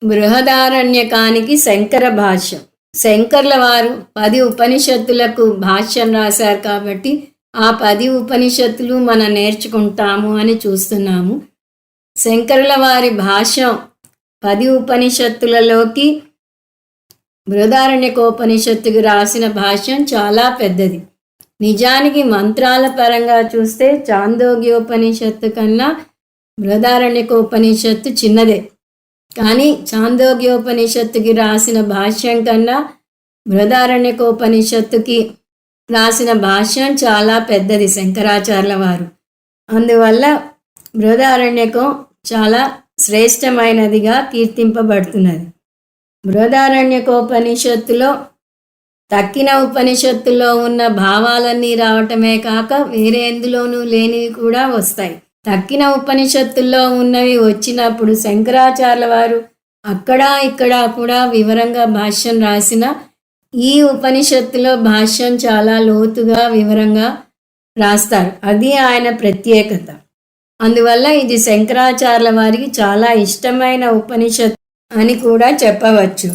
బృహదారణ్యకానికి శంకర భాష్యం. శంకర్ల వారు 10 ఉపనిషత్తులకు భాష్యం రాశారు కాబట్టి ఆ 10 ఉపనిషత్తులు మనం నేర్చుకుంటాము అని చూస్తున్నాము. శంకరుల వారి భాష్యం 10 ఉపనిషత్తులలోకి బృహదారణ్యకోపనిషత్తుకు రాసిన భాష్యం చాలా పెద్దది. నిజానికి మంత్రాల పరంగా చూస్తే చాందోగ్యోపనిషత్తు కన్నా బృహదారణ్యకోపనిషత్తు చిన్నదే. కానీ చాందోగ్యోపనిషత్తుకి రాసిన భాష్యం కన్నా బృహదారణ్యకోపనిషత్తుకి రాసిన భాష్యం చాలా పెద్దది శంకరాచార్యుల వారు. అందువల్ల బృహదారణ్యకం చాలా శ్రేష్టమైనదిగా కీర్తింపబడుతున్నది. బృహదారణ్యకోపనిషత్తులో తక్కిన ఉపనిషత్తుల్లో ఉన్న భావాలన్నీ రావటమే కాక వేరే ఎందులోనూ లేనివి కూడా వస్తాయి. తక్కిన ఉపనిషత్తుల్లో ఉన్నవి వచ్చినప్పుడు శంకరాచార్యుల వారు అక్కడ ఇక్కడ కూడా వివరంగా భాష్యం రాసిన ఈ ఉపనిషత్తులో భాష్యం చాలా లోతుగా వివరంగా రాస్తారు. అది ఆయన ప్రత్యేకత. అందువల్ల ఇది శంకరాచార్యుల వారికి చాలా ఇష్టమైన ఉపనిషత్తు అని కూడా చెప్పవచ్చు.